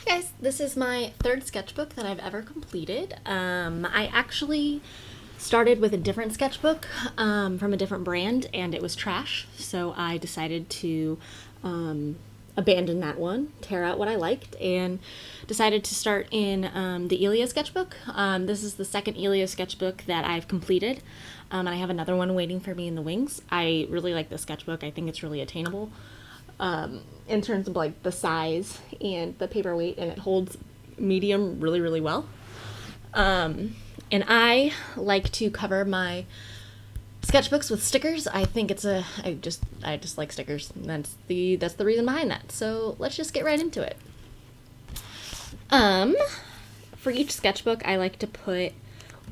Guys, this is my third sketchbook that I've ever completed. I actually started with a different sketchbook from a different brand, and it was trash, so I decided to abandon that one, tear out what I liked, and decided to start in the Elia sketchbook. This is the second Elia sketchbook that I've completed, and I have another one waiting for me in the wings. I really like this sketchbook. I think it's really attainable in terms of like the size and the paperweight, and it holds medium really, really well. And I like to cover my sketchbooks with stickers. I think it's I just like stickers. That's the reason behind that. So let's just get right into it. For each sketchbook, I like to put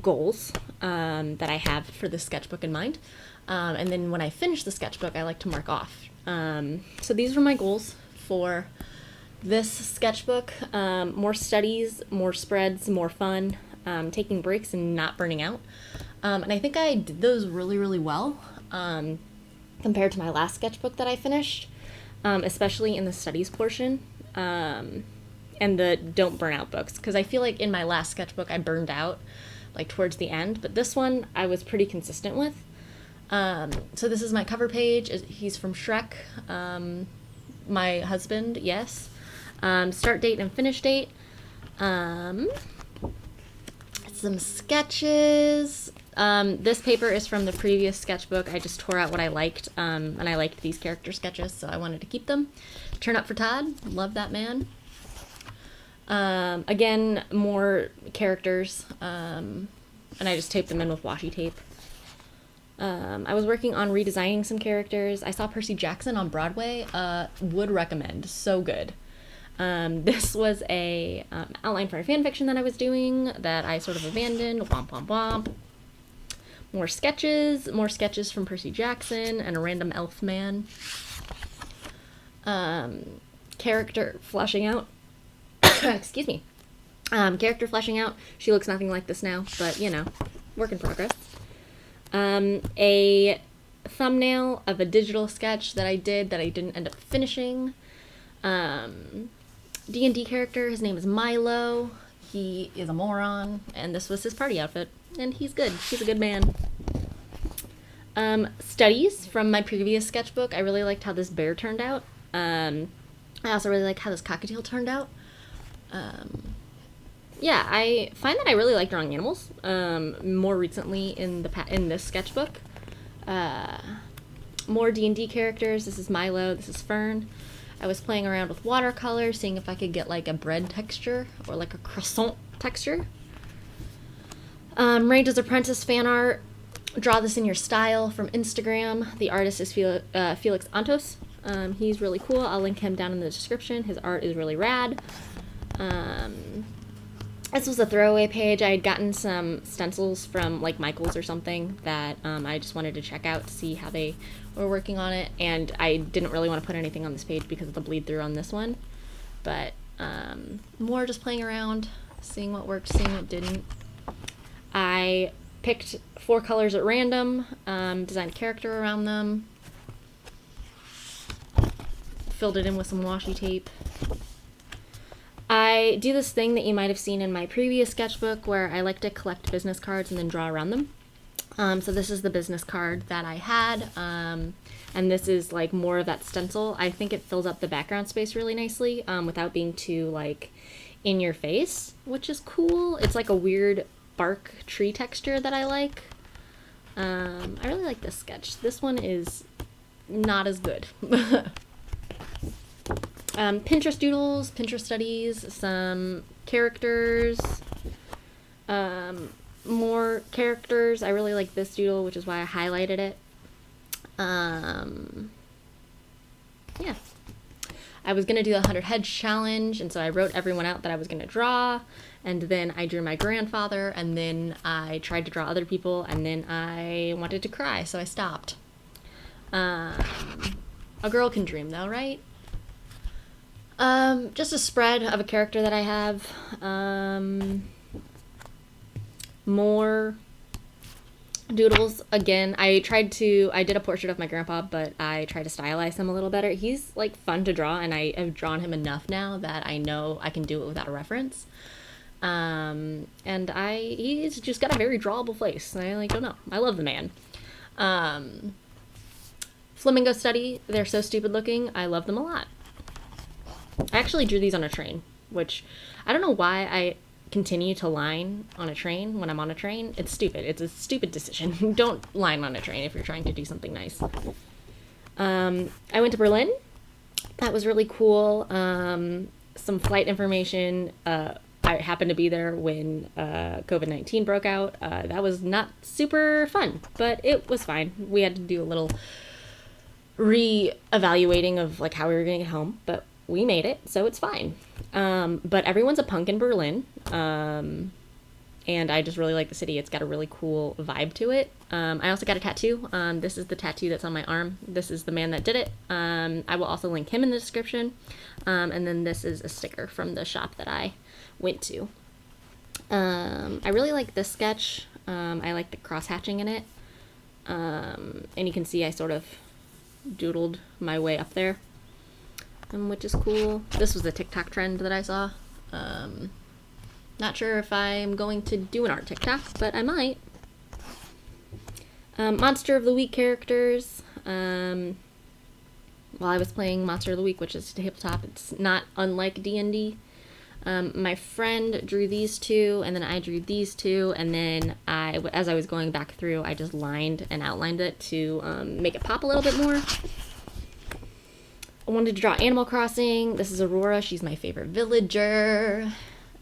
goals that I have for this sketchbook in mind. And then when I finish the sketchbook, I like to mark off. So these were my goals for this sketchbook. More studies, more spreads, more fun, taking breaks and not burning out. And I think I did those really, really well compared to my last sketchbook that I finished, especially in the studies portion and the don't burn out books. Because I feel like in my last sketchbook I burned out like towards the end, but this one I was pretty consistent with. So this is my cover page. He's from Shrek. My husband, yes. Start date and finish date. Some sketches. This paper is from the previous sketchbook. I just tore out what I liked, and I liked these character sketches, so I wanted to keep them. Turn Up for Todd. Love that man. Again, more characters, and I just taped them in with washi tape. I was working on redesigning some characters. I saw Percy Jackson on Broadway. Would recommend. So good. This was a outline for a fan fiction that I was doing that I sort of abandoned. Womp womp womp. More sketches from Percy Jackson and a random elf man. Character fleshing out. Excuse me. Character fleshing out. She looks nothing like this now, but you know, work in progress. A thumbnail of a digital sketch that I did that I didn't end up finishing. D&D character, his name is Milo. He is a moron, and this was his party outfit, and he's good. He's a good man. Studies from my previous sketchbook. I really liked how this bear turned out. I also really like how this cockatiel turned out. Yeah, I find that I really like drawing animals. More recently in this sketchbook, more D&D characters. This is Milo. This is Fern. I was playing around with watercolor, seeing if I could get like a bread texture or like a croissant texture. Range's Apprentice fan art. Draw this in your style from Instagram. The artist is Felix Antos. He's really cool. I'll link him down in the description. His art is really rad. This was a throwaway page. I had gotten some stencils from like Michael's or something that I just wanted to check out to see how they were working on it, and I didn't really want to put anything on this page because of the bleed through on this one, but more just playing around, seeing what worked, seeing what didn't. I picked 4 colors at random, designed a character around them, filled it in with some washi tape. I do this thing that you might have seen in my previous sketchbook where I like to collect business cards and then draw around them. So this is the business card that I had, and this is like more of that stencil. I think it fills up the background space really nicely without being too like in your face, which is cool. It's like a weird bark tree texture that I like. I really like this sketch. This one is not as good. Pinterest doodles, Pinterest studies, some characters, more characters. I really like this doodle, which is why I highlighted it. Yeah. I was going to do the 100 Heads challenge, and so I wrote everyone out that I was going to draw, and then I drew my grandfather, and then I tried to draw other people, and then I wanted to cry, so I stopped. A girl can dream, though, right? Just a spread of a character that I have. More Doodles, again, I did a portrait of my grandpa, but I tried to stylize him a little better. He's like fun to draw, and I have drawn him enough now that I know I can do it without a reference. He's just got a very drawable face. I like don't know. I love the man. Flamingo Study, they're so stupid looking. I love them a lot. I actually drew these on a train, which I don't know why I continue to line on a train when I'm on a train. It's stupid. It's a stupid decision. Don't line on a train if you're trying to do something nice. I went to Berlin. That was really cool. Some flight information. I happened to be there when COVID-19 broke out. That was not super fun, but it was fine. We had to do a little re-evaluating of like how we were going to get home, but we made it, so it's fine. But everyone's a punk in Berlin, and I just really like the city. It's got a really cool vibe to it. I also got a tattoo. This is the tattoo that's on my arm. This is the man that did it. I will also link him in the description. And then this is a sticker from the shop that I went to. I really like this sketch. I like the cross-hatching in it. And you can see I sort of doodled my way up there, which is cool. This was a TikTok trend that I saw. Not sure if I'm going to do an art TikTok, but I might. Monster of the Week characters. While I was playing Monster of the Week, which is Tabletop, it's not unlike D&D. My friend drew these two, and then I drew these two, and then as I was going back through, I just lined and outlined it to make it pop a little bit more. I wanted to draw Animal Crossing. This is Aurora. She's my favorite villager.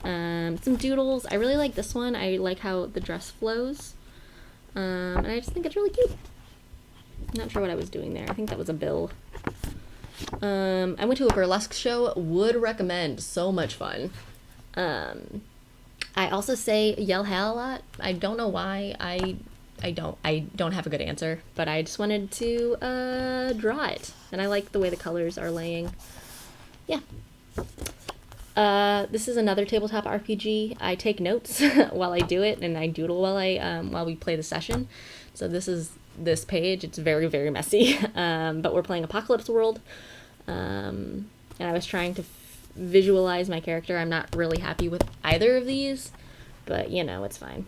Some doodles. I really like this one. I like how the dress flows. And I just think it's really cute. I'm not sure what I was doing there. I think that was a bill. I went to a burlesque show. Would recommend. So much fun. I also say yell hell a lot. I don't know why. I don't have a good answer, but I just wanted to draw it, and I like the way the colors are laying. Yeah. This is another tabletop RPG. I take notes while I do it, and I doodle while we play the session. So this page. It's very, very messy, but we're playing Apocalypse World, and I was trying to visualize my character. I'm not really happy with either of these, but you know, it's fine.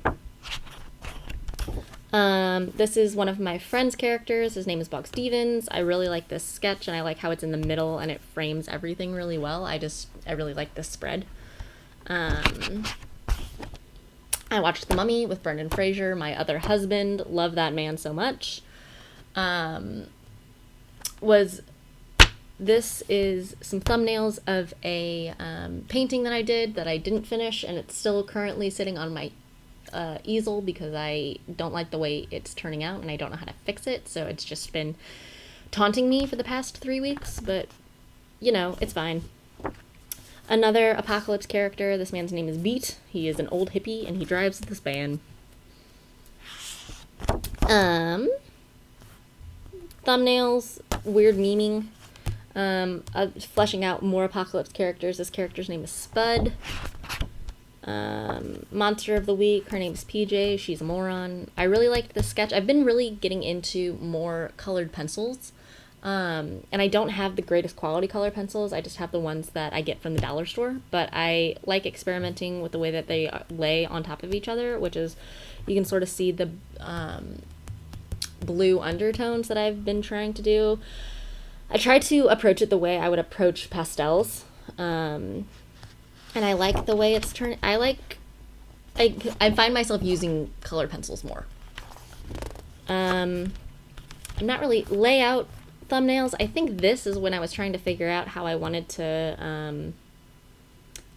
This is one of my friend's characters. His name is Bog Stevens. I really like this sketch, and I like how it's in the middle and it frames everything really well. I really like this spread. I watched The Mummy with Brendan Fraser, my other husband. Love that man so much. This is some thumbnails of a painting that I did that I didn't finish, and it's still currently sitting on my easel because I don't like the way it's turning out and I don't know how to fix it, so it's just been taunting me for the past 3 weeks, but you know, it's fine. Another Apocalypse character. This man's name is Beat. He is an old hippie and he drives this van. Thumbnails, weird memeing, fleshing out more Apocalypse characters. This character's name is Spud. Monster of the Week, her name's PJ, she's a moron. I really liked this sketch. I've been really getting into more colored pencils, and I don't have the greatest quality color pencils. I just have the ones that I get from the dollar store, but I like experimenting with the way that they lay on top of each other, which is, you can sort of see the blue undertones that I've been trying to do. I try to approach it the way I would approach pastels, and I like the way it's turned. I find myself using colored pencils more. I'm not really layout thumbnails. I think this is when I was trying to figure out how I wanted to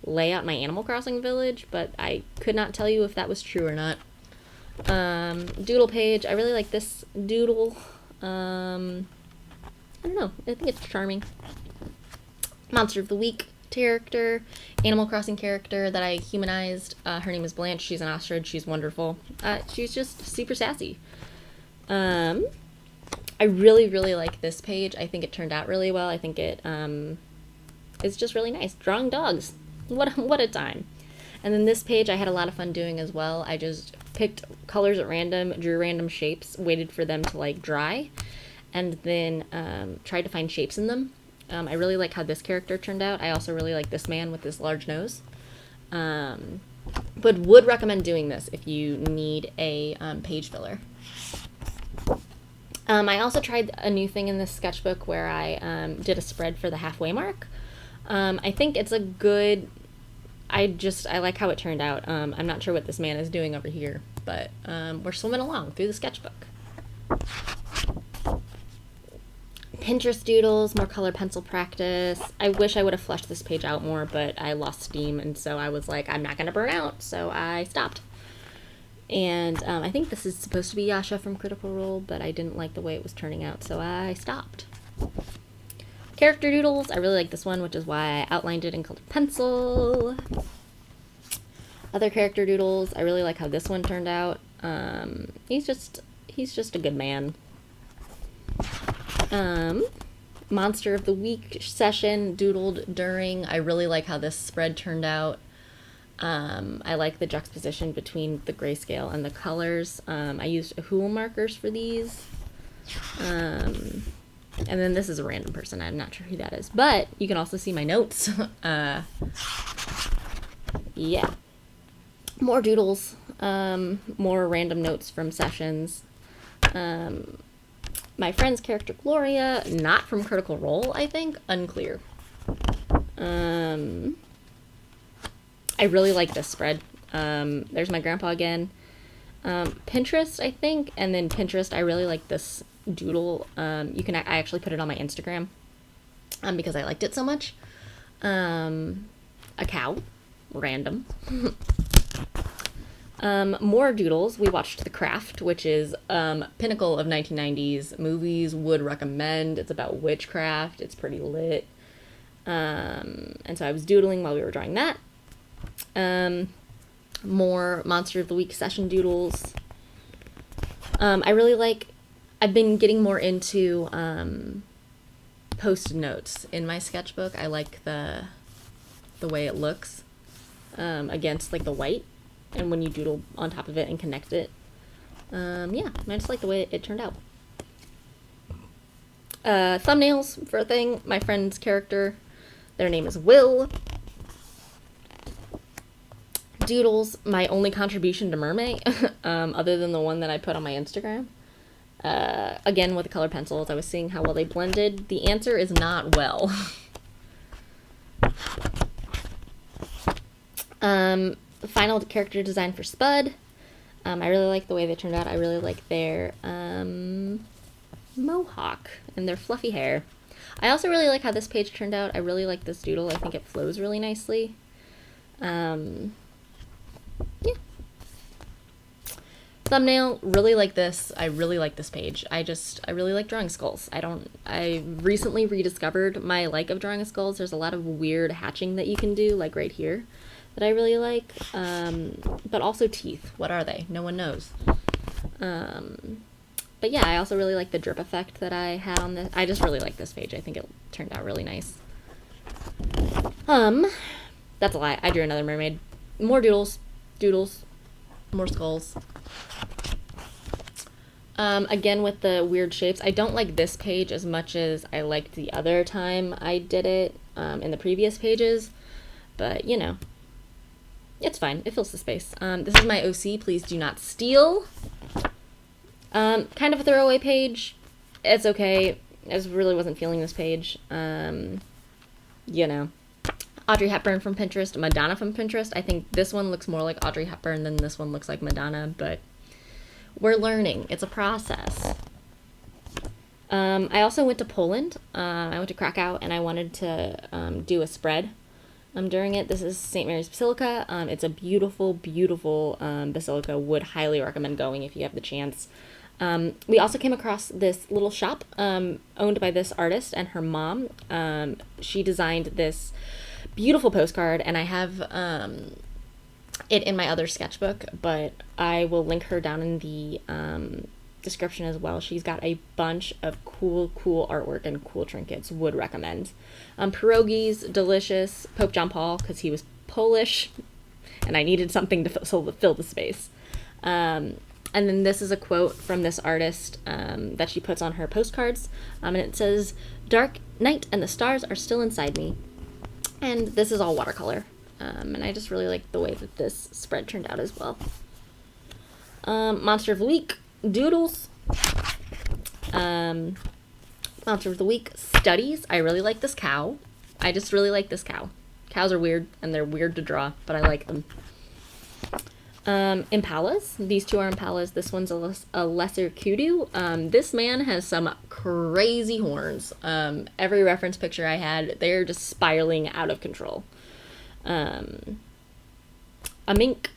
lay out my Animal Crossing village, but I could not tell you if that was true or not. Doodle page. I really like this doodle. I don't know. I think it's charming. Monster of the Week character, Animal Crossing character that I humanized. Her name is Blanche. She's an ostrich. She's wonderful. She's just super sassy. I really, really like this page. I think it turned out really well. I think it is just really nice. Drawing dogs. What a time. And then this page I had a lot of fun doing as well. I just picked colors at random, drew random shapes, waited for them to like dry, and then tried to find shapes in them. I really like how this character turned out. I also really like this man with this large nose. But would recommend doing this if you need a page filler. I also tried a new thing in this sketchbook where I did a spread for the halfway mark. I think it's a good... I like how it turned out. I'm not sure what this man is doing over here, but we're swimming along through the sketchbook. Pinterest doodles, more color pencil practice. I wish I would have fleshed this page out more, but I lost steam, and so I was like, I'm not going to burn out, so I stopped. And I think this is supposed to be Yasha from Critical Role, but I didn't like the way it was turning out, so I stopped. Character doodles, I really like this one, which is why I outlined it in colored pencil. Other character doodles, I really like how this one turned out. He's just a good man. Monster of the Week session doodled during. I really like how this spread turned out. I like the juxtaposition between the grayscale and the colors. I used Ahul markers for these. And then this is a random person. I'm not sure who that is. But you can also see my notes. Yeah. More doodles. More random notes from sessions. My friend's character, Gloria, not from Critical Role, I think. Unclear. I really like this spread. There's my grandpa again. Pinterest, I think. And then Pinterest, I really like this doodle. I actually put it on my Instagram because I liked it so much. A cow. Random. More doodles. We watched The Craft, which is pinnacle of 1990s movies. Would recommend. It's about witchcraft. It's pretty lit. And so I was doodling while we were drawing that. More Monster of the Week session doodles. I've been getting more into post-it notes in my sketchbook. I like the way it looks against like the white, and when you doodle on top of it and connect it. Yeah, I just like the way it turned out. Thumbnails for a thing. My friend's character, their name is Will. Doodles, my only contribution to Mermaid, other than the one that I put on my Instagram. Again, with the color pencils, I was seeing how well they blended. The answer is not well. Final character design for Spud. I really like the way they turned out. I really like their mohawk and their fluffy hair. I also really like how this page turned out. I really like this doodle. I think it flows really nicely. Yeah. Thumbnail, really like this. I really like this page. I really like drawing skulls. I recently rediscovered my like of drawing skulls. There's a lot of weird hatching that you can do, like right here, that I really like. But also teeth. What are they? No one knows. But yeah, I also really like the drip effect that I had on this. I just really like this page. I think it turned out really nice. That's a lie. I drew another mermaid. More doodles, more skulls. Again with the weird shapes. I don't like this page as much as I liked the other time I did it in the previous pages. But, you know, it's fine. It fills the space. This is my OC. Please do not steal. Kind of a throwaway page. It's okay. I just really wasn't feeling this page. You know. Audrey Hepburn from Pinterest, Madonna from Pinterest. I think this one looks more like Audrey Hepburn than this one looks like Madonna, but we're learning. It's a process. I also went to Poland. I went to Krakow, and I wanted to do a spread during it. This is St. Mary's Basilica. It's a beautiful, beautiful basilica. Would highly recommend going if you have the chance. We also came across this little shop owned by this artist and her mom. She designed this beautiful postcard, and I have it in my other sketchbook, but I will link her down in the description as well. She's got a bunch of cool artwork and cool trinkets. Would recommend. Pierogies, delicious. Pope John Paul, because he was Polish. and I needed something to fill the space. And then this is a quote from this artist that she puts on her postcards, and it says, "Dark night and the stars are still inside me." And this is all watercolor, and I just really like the way that this spread turned out as well. Monster of the Week, Doodles. Monster of the Week, Studies. I really like this cow. I just really like this cow. Cows are weird, and they're weird to draw, but I like them. Impalas. These two are impalas. This one's a lesser kudu. This man has some crazy horns. Every reference picture I had, they're just spiraling out of control. A mink.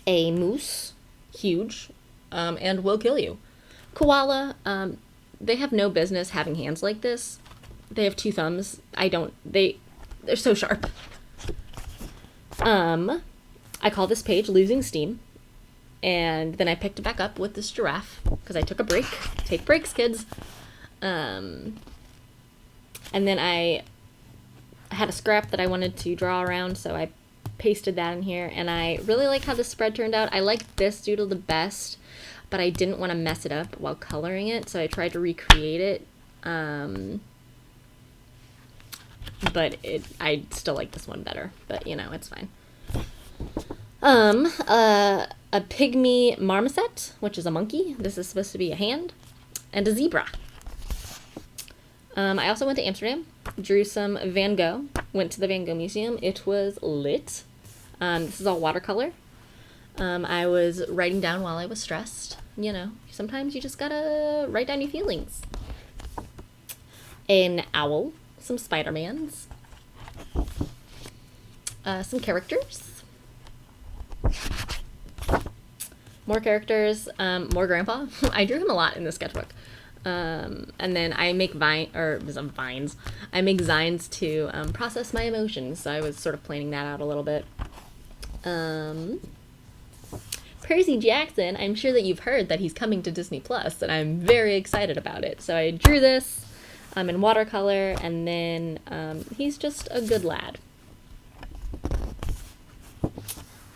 A moose. Huge. And will kill you. Koala. They have no business having hands like this. They have 2 thumbs. They're so sharp. I call this page Losing Steam, and then I picked it back up with this giraffe because I took a break. Take breaks, kids. And then I had a scrap that I wanted to draw around, so I pasted that in here, and I really like how this spread turned out. I like this doodle the best, but I didn't want to mess it up while coloring it, so I tried to recreate it. But I still like this one better, but it's fine. A pygmy marmoset, which is a monkey. This is supposed to be a hand, and a zebra. I also went to Amsterdam, drew some Van Gogh, went to the Van Gogh Museum. It was lit. This is all watercolor. I was writing down while I was stressed. Sometimes you just gotta write down your feelings. An owl. Some Spider-Mans, some characters, more characters, more grandpa. I drew him a lot in the sketchbook. And then I make vines. I make zines to process my emotions. So I was sort of planning that out a little bit. Percy Jackson, I'm sure that you've heard that he's coming to Disney Plus, and I'm very excited about it. So I drew this. In watercolor, and then he's just a good lad.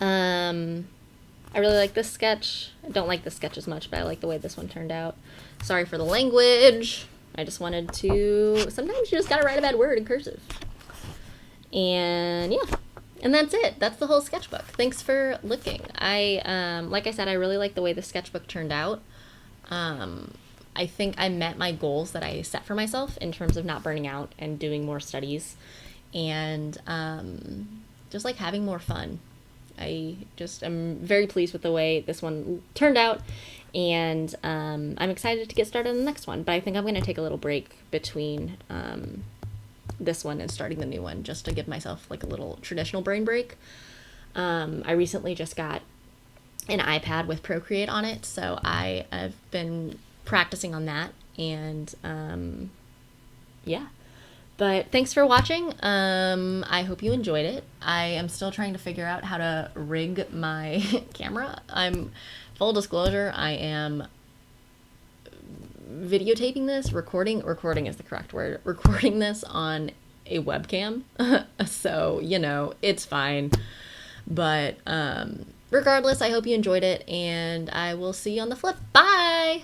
I really like this sketch. I don't like this sketch as much, but I like the way this one turned out. Sorry for the language. I just wanted to... Sometimes you just gotta write a bad word in cursive. And yeah. And that's it. That's the whole sketchbook. Thanks for looking. Like I said, I really like the way the sketchbook turned out. I think I met my goals that I set for myself in terms of not burning out and doing more studies and just like having more fun. I just am very pleased with the way this one turned out, and I'm excited to get started on the next one, but I think I'm going to take a little break between this one and starting the new one just to give myself like a little traditional brain break. I recently just got an iPad with Procreate on it, so I have been practicing on that, and yeah. But thanks for watching. I hope you enjoyed it. I am still trying to figure out how to rig my camera. Full disclosure, I am videotaping this, recording is the correct word, recording this on a webcam. So, it's fine. But regardless, I hope you enjoyed it, and I will see you on the flip. Bye!